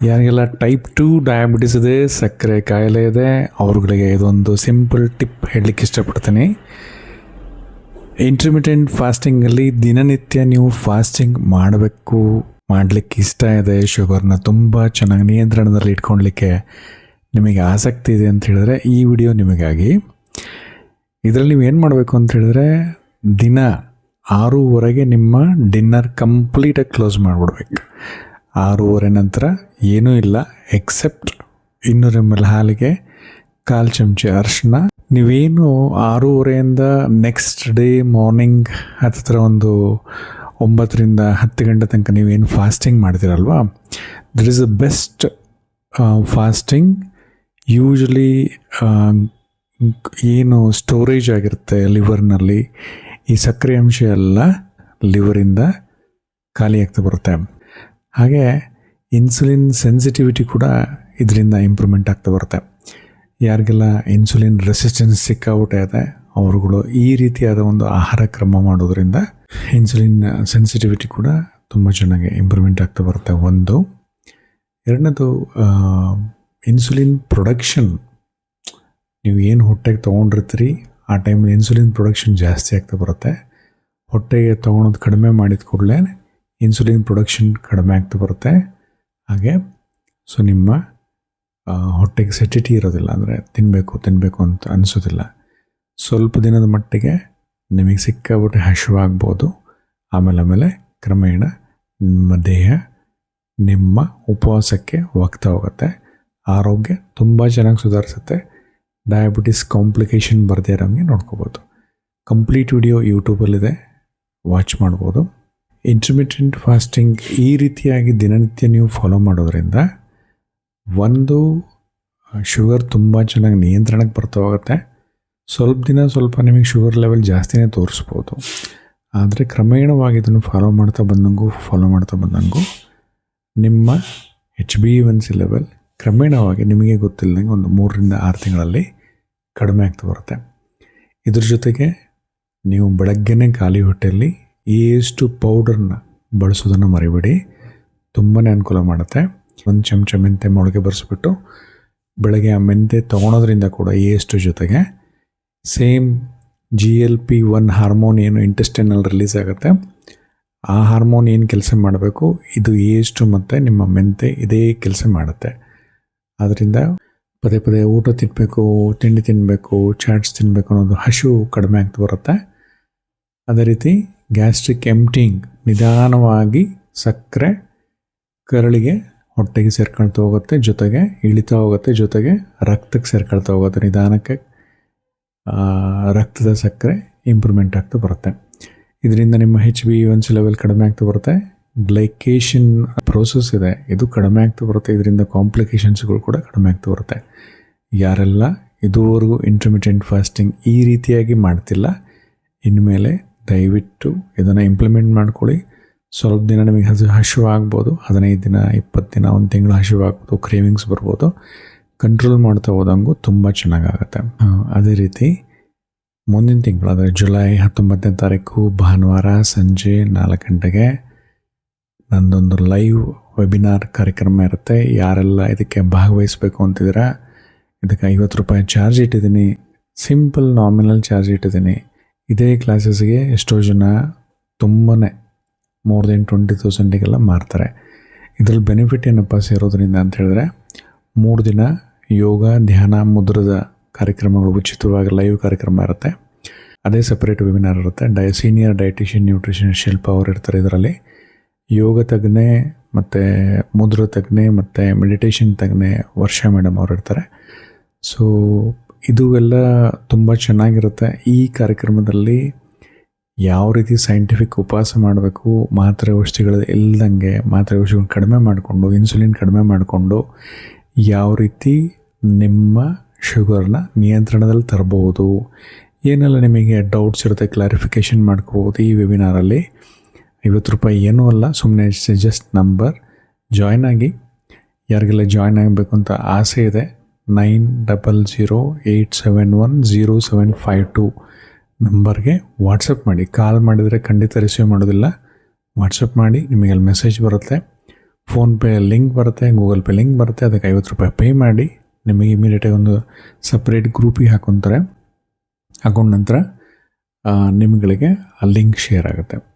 ಯಾರಿಗೆಲ್ಲ type 2 diabetes ಇದೆ, ಸಕ್ಕರೆ ಕಾಯಿಲೆ ಇದೆ, ಅವ್ರುಗಳಿಗೆ ಇದೊಂದು ಸಿಂಪಲ್ ಟಿಪ್ ಹೇಳಲಿಕ್ಕೆ ಇಷ್ಟಪಡ್ತೀನಿ. ಇಂಟರ್ಮಿಟೆಂಟ್ ಫಾಸ್ಟಿಂಗಲ್ಲಿ ದಿನನಿತ್ಯ ನೀವು ಫಾಸ್ಟಿಂಗ್ ಮಾಡಲಿಕ್ಕೆ ಇಷ್ಟ ಇದೆ, ಶುಗರ್ನ ತುಂಬ ಚೆನ್ನಾಗಿ ನಿಯಂತ್ರಣದಲ್ಲಿ ಇಟ್ಕೊಳ್ಲಿಕ್ಕೆ ನಿಮಗೆ ಆಸಕ್ತಿ ಇದೆ ಅಂತ ಹೇಳಿದ್ರೆ ಈ ವಿಡಿಯೋ ನಿಮಗಾಗಿ. ಇದರಲ್ಲಿ ನೀವು ಏನು ಮಾಡಬೇಕು ಅಂತ ಹೇಳಿದ್ರೆ, ದಿನ 6:30ಗೆ ನಿಮ್ಮ ಡಿನ್ನರ್ ಕಂಪ್ಲೀಟಾಗಿ ಕ್ಲೋಸ್ ಮಾಡಿಬಿಡ್ಬೇಕು. 6:30 ನಂತರ ಏನೂ ಇಲ್ಲ ಎಕ್ಸೆಪ್ಟ್ 200 ml ಹಾಲಿಗೆ 1/4 ಚಮಚ ಅರಿಶಿನ. ನೀವೇನು 6:30ಯಿಂದ ನೆಕ್ಸ್ಟ್ ಡೇ ಮಾರ್ನಿಂಗ್ ಹತ್ತಿರ ಒಂದು 9ರಿಂದ 10 ಗಂಟೆ ತನಕ ನೀವೇನು ಫಾಸ್ಟಿಂಗ್ ಮಾಡ್ತೀರಲ್ವಾ, that is the best fasting. Usually ಏನು ಸ್ಟೋರೇಜ್ ಆಗಿರುತ್ತೆ ಲಿವರ್ನಲ್ಲಿ, ಈ ಸಕ್ಕರೆ ಅಂಶ ಎಲ್ಲ ಲಿವರಿಂದ ಖಾಲಿ ಆಗ್ತಾ ಬರುತ್ತೆ. ಹಾಗೆ ಇನ್ಸುಲಿನ್ ಸೆನ್ಸಿಟಿವಿಟಿ ಕೂಡ ಇದರಿಂದ ಇಂಪ್ರೂವ್ಮೆಂಟ್ ಆಗ್ತಾ ಬರುತ್ತೆ. ಯಾರಿಗೆಲ್ಲ ಇನ್ಸುಲಿನ್ ರೆಸಿಸ್ಟೆನ್ಸ್ ಸಿಕ್ಕಾಬಿಟ್ಟೆ ಇದೆ ಅವರುಗಳು ಈ ರೀತಿಯಾದ ಒಂದು ಆಹಾರ ಕ್ರಮ ಮಾಡೋದ್ರಿಂದ ಇನ್ಸುಲಿನ್ ಸೆನ್ಸಿಟಿವಿಟಿ ಕೂಡ ತುಂಬ ಚೆನ್ನಾಗಿ ಇಂಪ್ರೂವ್ಮೆಂಟ್ ಆಗ್ತಾ ಬರುತ್ತೆ. ಒಂದು. ಎರಡನೇದು, ಇನ್ಸುಲಿನ್ ಪ್ರೊಡಕ್ಷನ್. ನೀವು ಏನು ಹೊಟ್ಟೆಗೆ ತೊಗೊಂಡಿರ್ತೀರಿ ಆ ಟೈಮಲ್ಲಿ ಇನ್ಸುಲಿನ್ ಪ್ರೊಡಕ್ಷನ್ ಜಾಸ್ತಿ ಆಗ್ತಾ ಬರುತ್ತೆ. ಹೊಟ್ಟೆಗೆ ತೊಗೊಳೋದು ಕಡಿಮೆ ಮಾಡಿದ ಕೂಡಲೇ ಇನ್ಸುಲಿನ್ ಪ್ರೊಡಕ್ಷನ್ ಕಡಿಮೆ ಆಗ್ತಾ ಬರುತ್ತೆ. ಹಾಗೆ ಸೊ ನಿಮ್ಮ ಹೊಟ್ಟೆಗೆ ಸೆಟಿಟಿ ಇರೋದಿಲ್ಲ, ಅಂದರೆ ತಿನ್ನಬೇಕು ಅಂತ ಅನಿಸೋದಿಲ್ಲ. ಸ್ವಲ್ಪ ದಿನದ ಮಟ್ಟಿಗೆ ನಿಮಗೆ ಸಿಕ್ಕಾಬಿಟ್ಟು ಹಸಿವಾಗ್ಬೋದು. ಆಮೇಲೆ ಕ್ರಮೇಣ ನಿಮ್ಮ ದೇಹ ನಿಮ್ಮ ಉಪವಾಸಕ್ಕೆ ಹೋಗ್ತಾ ಹೋಗುತ್ತೆ. ಆರೋಗ್ಯ ತುಂಬ ಚೆನ್ನಾಗಿ ಸುಧಾರಿಸುತ್ತೆ. ಡಯಾಬಿಟಿಸ್ ಕಾಂಪ್ಲಿಕೇಶನ್ ಬರದೇ ಇರೋಂಗೆ ನೋಡ್ಕೋಬೋದು. ಕಂಪ್ಲೀಟ್ ವಿಡಿಯೋ ಯೂಟ್ಯೂಬಲ್ಲಿದೆ, ವಾಚ್ ಮಾಡ್ಬೋದು. ಇಂಟರ್ಮಿಟೆಂಟ್ ಫಾಸ್ಟಿಂಗ್ ಈ ರೀತಿಯಾಗಿ ದಿನನಿತ್ಯ ನೀವು ಫಾಲೋ ಮಾಡೋದ್ರಿಂದ ಒಂದು, ಶುಗರ್ ತುಂಬ ಚೆನ್ನಾಗಿ ನಿಯಂತ್ರಣಕ್ಕೆ ಬರ್ತಾ ಹೋಗುತ್ತೆ. ಸ್ವಲ್ಪ ನಿಮಗೆ ಶುಗರ್ ಲೆವೆಲ್ ಜಾಸ್ತಿನೇ ತೋರಿಸ್ಬೋದು. ಆದರೆ ಕ್ರಮೇಣವಾಗಿ ಇದನ್ನು ಫಾಲೋ ಮಾಡ್ತಾ ಬಂದಂಗೂ ನಿಮ್ಮ HbA1c ಲೆವೆಲ್ ಕ್ರಮೇಣವಾಗಿ ನಿಮಗೆ ಗೊತ್ತಿಲ್ಲದಂಗೆ ಒಂದು 3ರಿಂದ 6 ತಿಂಗಳಲ್ಲಿ ಕಡಿಮೆ ಆಗ್ತಾ ಬರುತ್ತೆ. ಇದ್ರ ಜೊತೆಗೆ ನೀವು ಬೆಳಗ್ಗೆನೇ ಖಾಲಿ ಹೊಟ್ಟೆಯಲ್ಲಿ ಎಷ್ಟು ಪೌಡರ್ನ ಬಳಸೋದನ್ನು ಮರಿಬೇಡಿ, ತುಂಬಾ ಅನುಕೂಲ ಮಾಡುತ್ತೆ. 1 ಚಮಚ ಮೆಂತೆ ಮೊಳಕೆ ಬರೆಸ್ಬಿಟ್ಟು ಬೆಳಗ್ಗೆ ಆ ಮೆಂತೆ ತೊಗೊಳೋದ್ರಿಂದ ಕೂಡ ಎಷ್ಟು ಜೊತೆಗೆ ಸೇಮ್ GLP-1 ಹಾರ್ಮೋನ್ ಏನು ಇಂಟೆಸ್ಟೈನಲ್ಲಿ ರಿಲೀಸ್ ಆಗುತ್ತೆ, ಆ ಹಾರ್ಮೋನ್ ಏನು ಕೆಲಸ ಮಾಡಬೇಕು ಇದು ಎಷ್ಟು ಮತ್ತು ನಿಮ್ಮ ಮೆಂತೆ ಇದೇ ಕೆಲಸ ಮಾಡುತ್ತೆ. ಆದ್ದರಿಂದ ಪದೇ ಊಟ ತಿನ್ನಬೇಕು, ತಿಂಡಿ ತಿನ್ನಬೇಕು, ಚಾಟ್ಸ್ ತಿನ್ನಬೇಕು ಅನ್ನೋದು ಹಸಿವು ಕಡಿಮೆ ಆಗ್ತಾ ಬರುತ್ತೆ. ಅದೇ ರೀತಿ ಗ್ಯಾಸ್ಟ್ರಿಕ್ ಎಂಪ್ಟಿಂಗ್ ನಿಧಾನವಾಗಿ ಸಕ್ಕರೆ ಕರಳಿಗೆ ಹೊಟ್ಟೆಗೆ ಸೇರ್ಕೊಳ್ತಾ ಹೋಗುತ್ತೆ, ಜೊತೆಗೆ ಇಳಿತಾ ಹೋಗುತ್ತೆ, ಜೊತೆಗೆ ರಕ್ತಕ್ಕೆ ಸೇರ್ಕೊಳ್ತಾ ಹೋಗುತ್ತೆ. ನಿಧಾನಕ್ಕೆ ರಕ್ತದ ಸಕ್ಕರೆ ಇಂಪ್ರೂವ್ಮೆಂಟ್ ಆಗ್ತಾ ಬರುತ್ತೆ. ಇದರಿಂದ ನಿಮ್ಮ HbA1c ಲೆವೆಲ್ ಕಡಿಮೆ ಆಗ್ತಾ ಬರುತ್ತೆ. ಗ್ಲೈಕೇಷನ್ ಪ್ರೋಸೆಸ್ ಇದೆ, ಇದು ಕಡಿಮೆ ಆಗ್ತಾ ಬರುತ್ತೆ. ಇದರಿಂದ ಕಾಂಪ್ಲಿಕೇಶನ್ಸ್ಗಳು ಕೂಡ ಕಡಿಮೆ ಆಗ್ತಾ ಬರುತ್ತೆ. ಯಾರೆಲ್ಲ ಇದುವರೆಗೂ ಇಂಟರ್ಮಿಟೆಂಟ್ ಫಾಸ್ಟಿಂಗ್ ಈ ರೀತಿಯಾಗಿ ಮಾಡ್ತಿಲ್ಲ, ಇನ್ಮೇಲೆ ದಯವಿಟ್ಟು ಇದನ್ನು ಇಂಪ್ಲಿಮೆಂಟ್ ಮಾಡ್ಕೊಳ್ಳಿ. ಸ್ವಲ್ಪ ದಿನ ನಿಮಗೆ ಹಸಿವು ಆಗ್ಬೋದು, 15 ದಿನ 20 ದಿನ 1 ತಿಂಗಳು ಹಸಿವು ಆಗ್ಬೋದು, ಕ್ರೇವಿಂಗ್ಸ್ ಬರ್ಬೋದು. ಕಂಟ್ರೋಲ್ ಮಾಡ್ತಾ ಹೋದಂಗೂ ತುಂಬ ಚೆನ್ನಾಗಾಗುತ್ತೆ. ಅದೇ ರೀತಿ ಮುಂದಿನ ತಿಂಗಳು ಅಂದರೆ ಜುಲೈ 19ನೇ ತಾರೀಕು ಭಾನುವಾರ ಸಂಜೆ 4 ಗಂಟೆಗೆ ನಂದೊಂದು ಲೈವ್ ವೆಬಿನಾರ್ ಕಾರ್ಯಕ್ರಮ ಇರುತ್ತೆ. ಯಾರೆಲ್ಲ ಇದಕ್ಕೆ ಭಾಗವಹಿಸಬೇಕು ಅಂತಿದ್ದೀರಾ, ಇದಕ್ಕೆ ₹50 ಚಾರ್ಜ್ ಇಟ್ಟಿದ್ದೀನಿ, ಸಿಂಪಲ್ ನಾಮಿನಲ್ ಚಾರ್ಜ್ ಇಟ್ಟಿದ್ದೀನಿ. ಇದೇ ಕ್ಲಾಸಸ್ಗೆ ಎಷ್ಟೋ ಜನ ತುಂಬಾ more than 20,000ಗೆಲ್ಲ ಮಾರ್ತಾರೆ. ಇದರಲ್ಲಿ ಬೆನಿಫಿಟ್ ಏನಪ್ಪ ಸೇರೋದ್ರಿಂದ ಅಂತ ಹೇಳಿದ್ರೆ, 3 ದಿನ ಯೋಗ ಧ್ಯಾನ ಮುದ್ರದ ಕಾರ್ಯಕ್ರಮಗಳು ಉಚಿತವಾಗಿ ಲೈವ್ ಕಾರ್ಯಕ್ರಮ ಇರುತ್ತೆ. ಅದೇ ಸಪ್ರೇಟ್ ವೆಬಿನಾರ್ ಇರುತ್ತೆ. ಸೀನಿಯರ್ ಡಯಟಿಷಿಯನ್ ನ್ಯೂಟ್ರಿಷನಿಸ್ಟ್ ಶಿಲ್ಪ ಅವರು ಇರ್ತಾರೆ. ಇದರಲ್ಲಿ ಯೋಗ ತಜ್ಞೆ ಮತ್ತು ಮುದ್ರ ತಜ್ಞೆ ಮತ್ತು ಮೆಡಿಟೇಷನ್ ತಜ್ಞೆ ವರ್ಷ ಮೇಡಮ್ ಅವರು ಇರ್ತಾರೆ. ಸೊ ಇದು ಎಲ್ಲ ತುಂಬ ಚೆನ್ನಾಗಿರುತ್ತೆ. ಈ ಕಾರ್ಯಕ್ರಮದಲ್ಲಿ ಯಾವ ರೀತಿ ಸೈಂಟಿಫಿಕ್ ಉಪವಾಸ ಮಾಡಬೇಕು, ಮಾತ್ರೆ ಔಷಧಿಗಳು ಇಲ್ದಂಗೆ ಮಾತ್ರೆ ಔಷಧಿಗಳು ಕಡಿಮೆ ಮಾಡಿಕೊಂಡು ಇನ್ಸುಲಿನ್ ಕಡಿಮೆ ಮಾಡಿಕೊಂಡು ಯಾವ ರೀತಿ ನಿಮ್ಮ ಶುಗರ್ನ ನಿಯಂತ್ರಣದಲ್ಲಿ ತರಬಹುದು, ಏನೆಲ್ಲ ನಿಮಗೆ ಡೌಟ್ಸ್ ಇರುತ್ತೆ ಕ್ಲಾರಿಫಿಕೇಷನ್ ಮಾಡ್ಕೋಬೋದು. ಈ ವೆಬಿನಾರಲ್ಲಿ ₹50 ಏನೂ ಅಲ್ಲ, ಸುಮ್ಮನೆ ಜಸ್ಟ್ ನಂಬರ್. ಜಾಯ್ನ್ ಆಗಿ. ಯಾರಿಗೆಲ್ಲ ಜಾಯ್ನ್ ಆಗಬೇಕು ಅಂತ ಆಸೆ ಇದೆ 9008710752 ನಂಬರ್ಗೆ ವಾಟ್ಸಪ್ ಮಾಡಿ. ಕಾಲ್ ಮಾಡಿದರೆ ಖಂಡಿತ ರಿಸೀವ್ ಮಾಡೋದಿಲ್ಲ. ವಾಟ್ಸಪ್ ಮಾಡಿ, ನಿಮಗೆ ಅಲ್ಲಿ ಮೆಸೇಜ್ ಬರುತ್ತೆ. ಫೋನ್ಪೇ ಲಿಂಕ್ ಬರುತ್ತೆ, ಗೂಗಲ್ ಪೇ ಲಿಂಕ್ ಬರುತ್ತೆ. ಅದಕ್ಕೆ 50 ರೂಪಾಯಿ ಪೇ ಮಾಡಿ ನಿಮಗೆ ಇಮಿಡಿಯೇಟಾಗಿ ಒಂದು ಸಪ್ರೇಟ್ ಗ್ರೂಪಿಗೆ ಹಾಕೊತಾರೆ. ಹಾಕೊಂಡ ನಂತರ ನಿಮ್ಗಳಿಗೆ ಆ ಲಿಂಕ್ ಶೇರ್ ಆಗುತ್ತೆ.